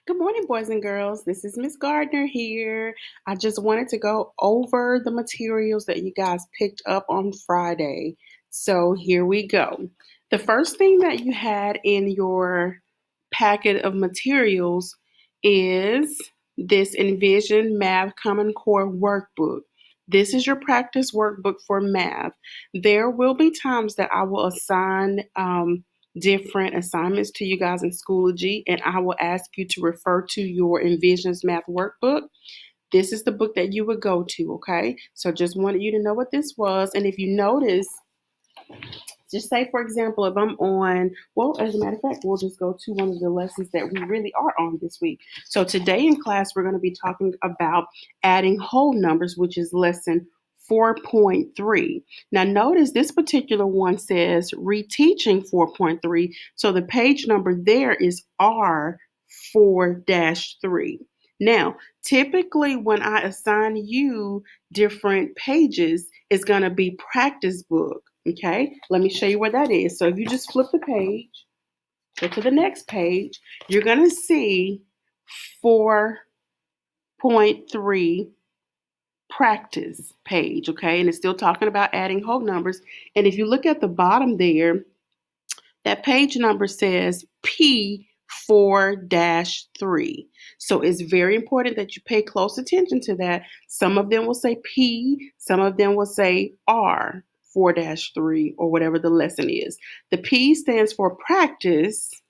Good morning, boys and girls. This is Miss Gardner here. I just wanted to go over the materials that you guys picked up on Friday. So here we go. The first thing that you had in your packet of materials is this Envision Math Common Core workbook. This is your practice workbook for math. There will be times that I will assign different assignments to you guys in Schoology, and I will ask you to refer to your Envisions Math Workbook. This is the book that you would go to, okay? So just wanted you to know what this was. And if you notice, just say, for example, if I'm on, well, as a matter of fact, we'll just go to one of the lessons that we really are on this week. So today in class, we're going to be talking about adding whole numbers, which is lesson 4.3. Now, notice this particular one says reteaching 4.3. So the page number there is R4-3. Now, typically, when I assign you different pages, it's going to be practice book. Okay, let me show you where that is. So if you just flip the page, go to the next page, you're going to see 4.3 practice page. Okay, and it's still talking about adding whole numbers. And if you look at the bottom there, that page number says P4-3. So it's very important that you pay close attention to that. Some of them will say P, some of them will say R4-3, or whatever the lesson is. The P stands for practice,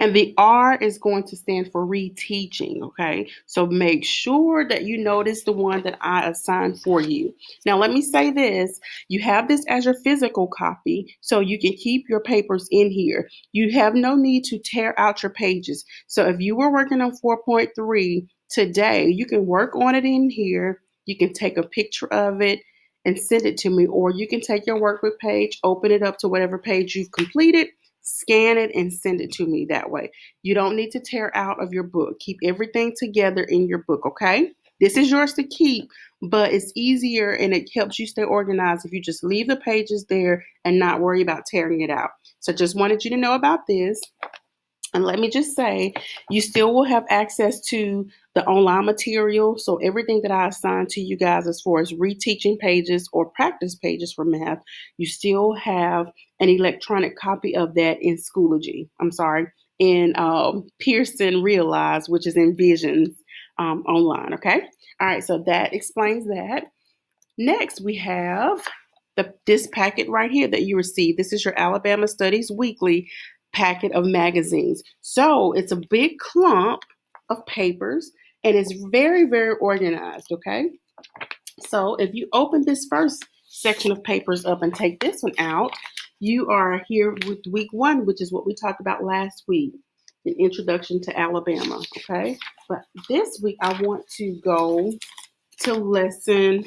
and the R is going to stand for reteaching, okay? So make sure that you notice the one that I assigned for you. Now, let me say this. You have this as your physical copy, so you can keep your papers in here. You have no need to tear out your pages. So if you were working on 4.3 today, you can work on it in here. You can take a picture of it and send it to me, or you can take your workbook page, open it up to whatever page you've completed, scan it, and send it to me that way. You don't need to tear out of your book. Keep everything together in your book, okay? This is yours to keep, but it's easier and it helps you stay organized if you just leave the pages there and not worry about tearing it out. So just wanted you to know about this. And let me just say, you still will have access to the online material. So everything that I assign to you guys as far as reteaching pages or practice pages for math, you still have an electronic copy of that in Schoology. I'm sorry, in Pearson Realize, which is in Visions online. Okay. All right. So that explains that. Next, we have this packet right here that you received. This is your Alabama Studies Weekly packet of magazines. So it's a big clump of papers, and it's very, very organized, okay? So if you open this first section of papers up and take this one out, you are here with week one, which is what we talked about last week, an introduction to Alabama, okay? But this week I want to go to lesson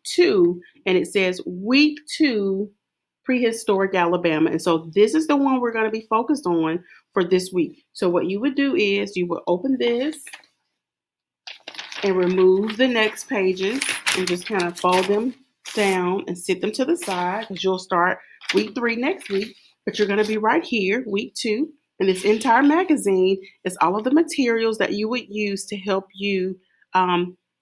2, and it says week 2, prehistoric Alabama. And so this is the one we're going to be focused on for this week. So what you would do is you would open this and remove the next pages and just kind of fold them down and sit them to the side, because you'll start week 3 next week. But you're going to be right here, week 2. And this entire magazine is all of the materials that you would use to help you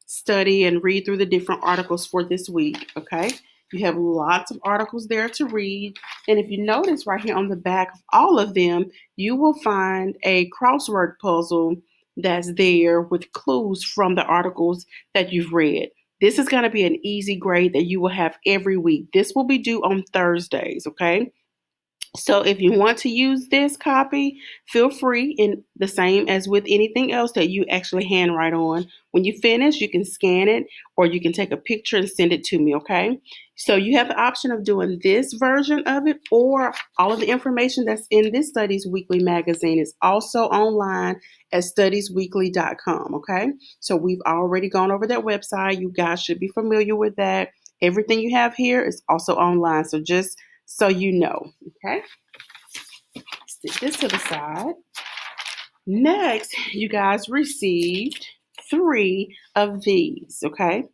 study and read through the different articles for this week. Okay. You have lots of articles there to read. And if you notice right here on the back of all of them, you will find a crossword puzzle that's there with clues from the articles that you've read. This is going to be an easy grade that you will have every week. This will be due on Thursdays, okay? So if you want to use this copy, feel free, and the same as with anything else that you actually handwrite on. When you finish, you can scan it or you can take a picture and send it to me, okay? So you have the option of doing this version of it, or all of the information that's in this Studies Weekly magazine is also online at studiesweekly.com, okay? So we've already gone over that website. You guys should be familiar with that. Everything you have here is also online. So just so you know, okay? Stick this to the side. Next, you guys received 3 of these, okay?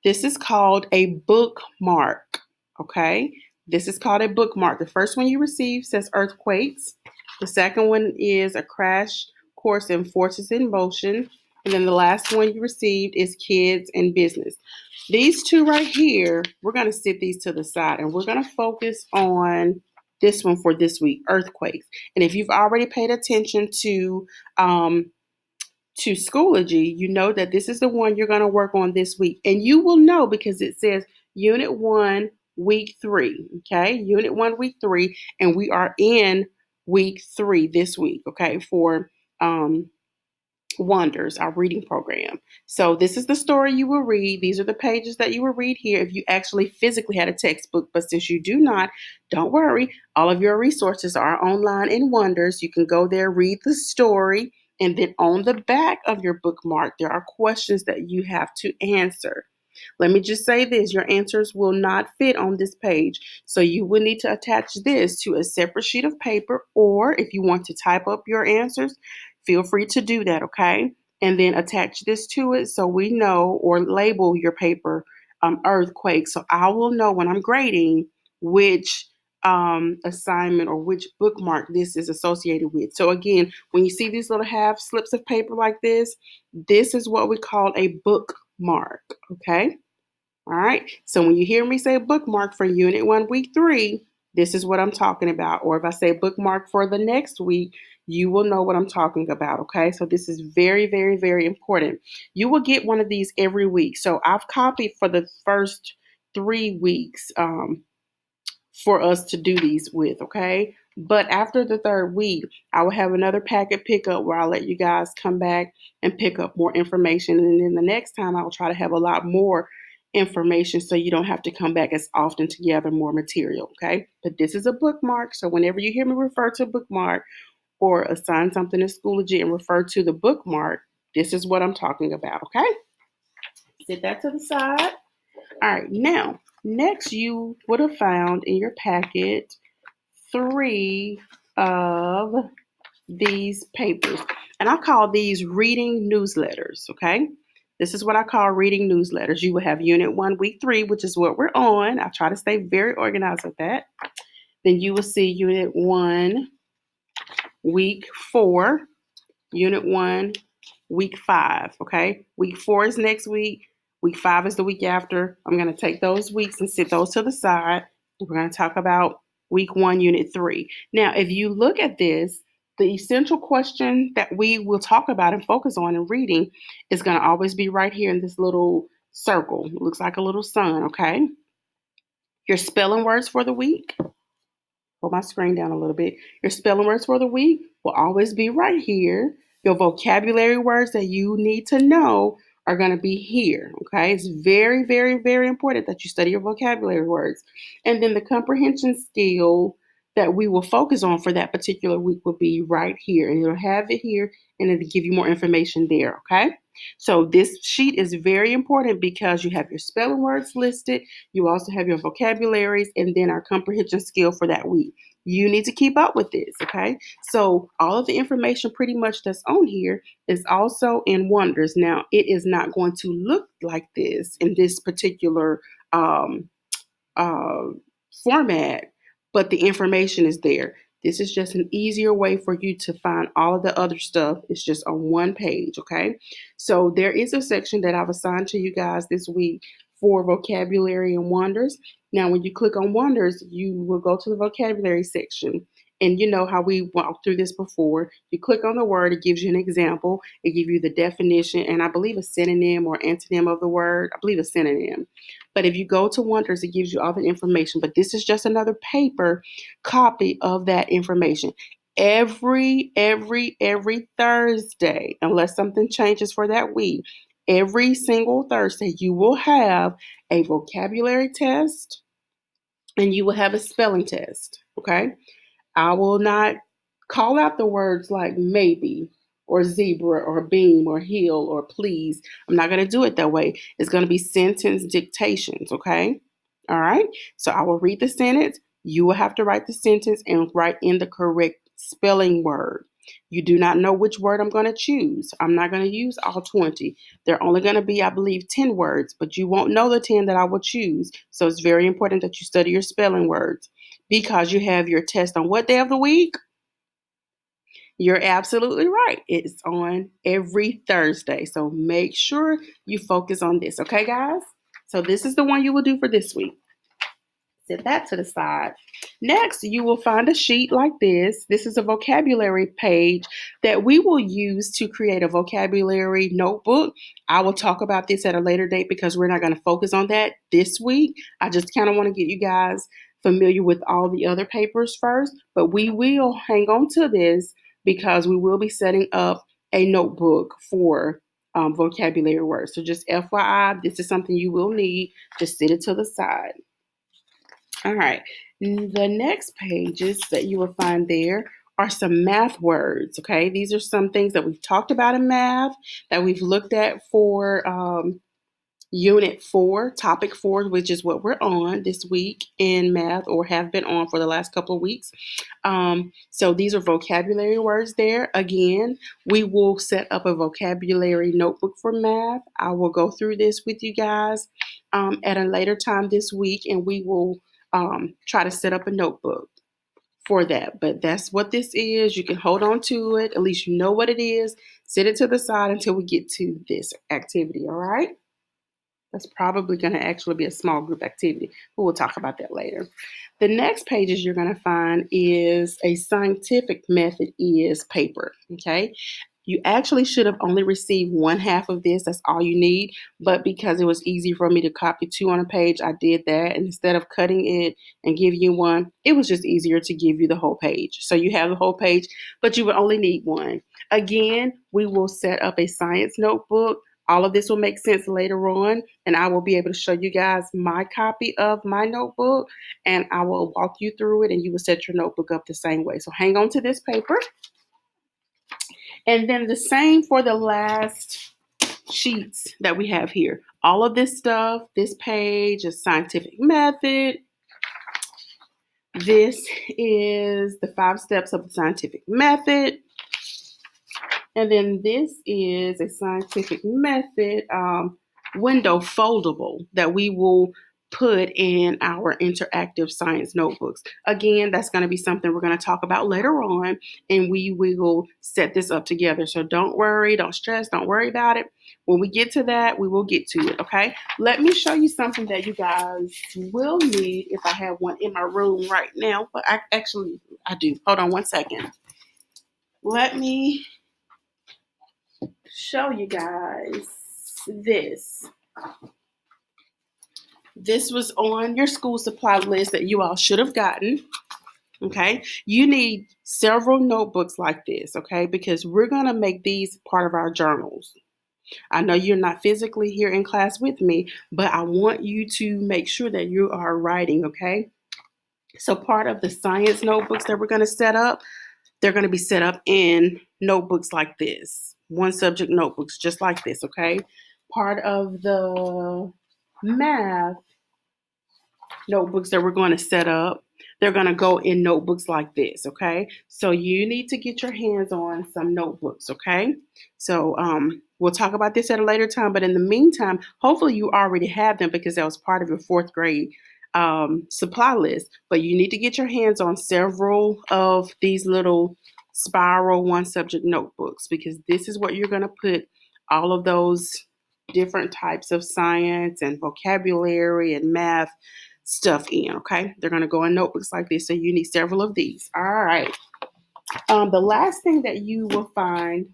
This is called a bookmark, okay? This is called a bookmark. The first one you received says earthquakes. The second one is a crash course, in Forces in Motion. And then the last one you received is Kids and Business. These two right here, we're going to set these to the side and we're going to focus on this one for this week, earthquakes. And if you've already paid attention to Schoology, you know that this is the one you're going to work on this week. And you will know because it says Unit 1, Week 3. Okay, Unit 1, Week 3. And we are in Week 3 this week, okay, for Wonders, our reading program. So this is the story you will read. These are the pages that you will read here if you actually physically had a textbook. But since you do not, don't worry. All of your resources are online in Wonders. You can go there, read the story, and then on the back of your bookmark, there are questions that you have to answer. Let me just say this, your answers will not fit on this page. So you will need to attach this to a separate sheet of paper, or if you want to type up your answers, feel free to do that, okay? And then attach this to it so we know, or label your paper earthquake. So I will know when I'm grading which assignment or which bookmark this is associated with. So again, when you see these little half slips of paper like this is what we call a bookmark, okay? All right. So when you hear me say bookmark for Unit 1, Week 3, this is what I'm talking about. Or if I say bookmark for the next week, you will know what I'm talking about. Okay. So this is very, very, very important. You will get one of these every week. So I've copied for the first 3 weeks for us to do these with. Okay. But after the third week, I will have another packet pickup where I'll let you guys come back and pick up more information. And then the next time I will try to have a lot more information so you don't have to come back as often to gather more material, okay? But this is a bookmark, so whenever you hear me refer to a bookmark or assign something to Schoology and refer to the bookmark, this is what I'm talking about, okay? Set that to the side. All right, now, next you would have found in your packet 3 of these papers, and I call these reading newsletters, okay? This is what I call reading newsletters. You will have Unit 1, Week 3, which is what we're on. I try to stay very organized with that. Then you will see Unit 1, Week 4, Unit 1, Week 5, okay? Week 4 is next week. Week 5 is the week after. I'm going to take those weeks and set those to the side. We're going to talk about Week 1, Unit 3. Now, if you look at this, the essential question that we will talk about and focus on in reading is going to always be right here in this little circle. It looks like a little sun, okay? Your spelling words for the week. Pull my screen down a little bit. Your spelling words for the week will always be right here. Your vocabulary words that you need to know are going to be here. Okay. It's very, very, very important that you study your vocabulary words. And then the comprehension skill that we will focus on for that particular week will be right here. And it'll have it here and it'll give you more information there. Okay. So this sheet is very important because you have your spelling words listed. You also have your vocabularies and then our comprehension skill for that week. You need to keep up with this, okay? So all of the information pretty much that's on here is also in Wonders. Now, it is not going to look like this in this particular uh, format, but the information is there. This is just an easier way for you to find all of the other stuff. It's just on one page, okay? So there is a section that I've assigned to you guys this week for vocabulary and Wonders. Now, when you click on Wonders, you will go to the vocabulary section. And you know how we walked through this before. You click on the word, it gives you an example, it gives you the definition, and I believe a synonym or antonym of the word. I believe a synonym. But if you go to Wonders, it gives you all the information. But this is just another paper copy of that information. Every Thursday, unless something changes for that week, every single Thursday, you will have a vocabulary test and you will have a spelling test. Okay. I will not call out the words like maybe or zebra or beam or heel or please. I'm not going to do it that way. It's going to be sentence dictations, okay? All right. So I will read the sentence. You will have to write the sentence and write in the correct spelling word. You do not know which word I'm going to choose. I'm not going to use all 20. They're only going to be, I believe, 10 words, but you won't know the 10 that I will choose. So it's very important that you study your spelling words because you have your test on what day of the week? You're absolutely right. It's on every Thursday. So make sure you focus on this, okay, guys? So this is the one you will do for this week. Set that to the side. Next, you will find a sheet like this. This is a vocabulary page that we will use to create a vocabulary notebook. I will talk about this at a later date because we're not going to focus on that this week. I just kind of want to get you guys familiar with all the other papers first, but we will hang on to this because we will be setting up a notebook for vocabulary words. So just FYI, this is something you will need. Just set it to the side. All right. The next pages that you will find there are some math words. Okay. These are some things that we've talked about in math that we've looked at for Unit 4, Topic 4, which is what we're on this week in math or have been on for the last couple of weeks. So these are vocabulary words there. Again, we will set up a vocabulary notebook for math. I will go through this with you guys at a later time this week, and we will try to set up a notebook for that. But that's what this is. You can hold on to it. At least you know what it is. Set it to the side until we get to this activity. All right. That's probably going to actually be a small group activity, but we'll talk about that later. The next pages you're going to find is a scientific method is paper. Okay. You actually should have only received one half of this. That's all you need. But because it was easy for me to copy two on a page, I did that. And instead of cutting it and giving you one, it was just easier to give you the whole page. So you have the whole page, but you would only need one. Again, we will set up a science notebook. All of this will make sense later on, and I will be able to show you guys my copy of my notebook, and I will walk you through it, and you will set your notebook up the same way. So hang on to this paper. And then the same for the last sheets that we have here. All of this stuff, this page is scientific method. This is the 5 steps of the scientific method. And then this is a scientific method window foldable that we will put in our interactive science notebooks. Again, that's going to be something we're going to talk about later on, and we will set this up together. So don't worry, don't stress, don't worry about it. When we get to that, we will get to it, okay? Let me show you something that you guys will need if I have one in my room right now, but I do. Hold on one second. Let me show you guys this. This was on your school supply list that you all should have gotten. Okay, you need several notebooks like this, okay, because we're going to make these part of our journals. I know you're not physically here in class with me, but I want you to make sure that you are writing, okay? So part of the science notebooks that we're going to set up, they're going to be set up in notebooks like this, one subject notebooks just like this, okay? Part of the math notebooks that we're going to set up, they're going to go in notebooks like this, okay? So you need to get your hands on some notebooks, okay? So we'll talk about this at a later time, but in the meantime, hopefully you already have them because that was part of your 4th grade supply list. But you need to get your hands on several of these little spiral one subject notebooks because this is what you're going to put all of those different types of science and vocabulary and math stuff in, okay? They're going to go in notebooks like this, so you need several of these. All right. The last thing that you will find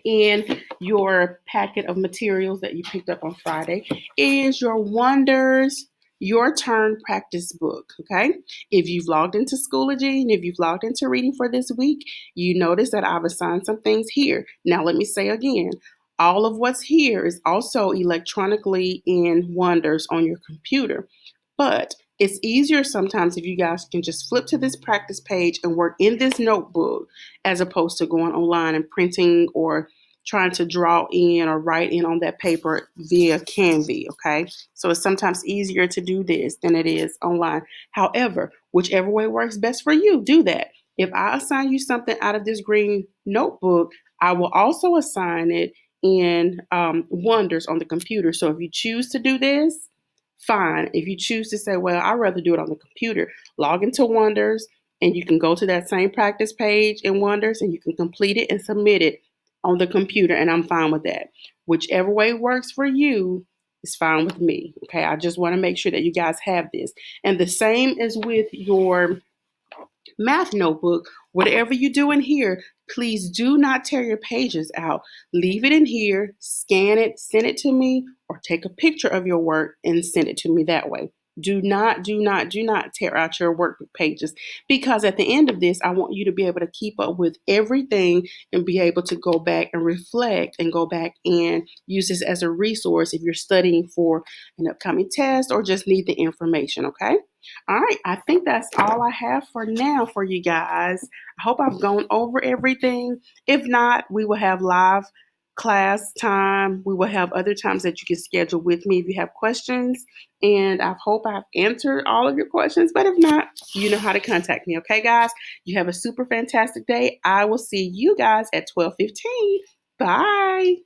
in your packet of materials that you picked up on Friday is your Wonders Your Turn practice book, okay? If you've logged into Schoology and if you've logged into Reading for this week, you notice that I've assigned some things here. Now, let me say again, all of what's here is also electronically in Wonders on your computer. But it's easier sometimes if you guys can just flip to this practice page and work in this notebook as opposed to going online and printing or trying to draw in or write in on that paper via Canva, okay? So it's sometimes easier to do this than it is online. However, whichever way works best for you, do that. If I assign you something out of this green notebook, I will also assign it in Wonders on the computer. So if you choose to do this, fine. If you choose to say, well, I'd rather do it on the computer, log into Wonders and you can go to that same practice page in Wonders and you can complete it and submit it on the computer, and I'm fine with that. Whichever way works for you is fine with me. Okay, I just want to make sure that you guys have this. And the same is with your math notebook. Whatever you do in here, please do not tear your pages out. Leave it in here, scan it, send it to me, or take a picture of your work and send it to me that way. Do not tear out your workbook pages, because at the end of this, I want you to be able to keep up with everything and be able to go back and reflect and go back and use this as a resource if you're studying for an upcoming test or just need the information, okay? All right, I think that's all I have for now for you guys. I hope I've gone over everything. If not, we will have live class time. We will have other times that you can schedule with me if you have questions. And I hope I've answered all of your questions. But if not, you know how to contact me. Okay, guys? You have a super fantastic day. I will see you guys at 12:15. Bye.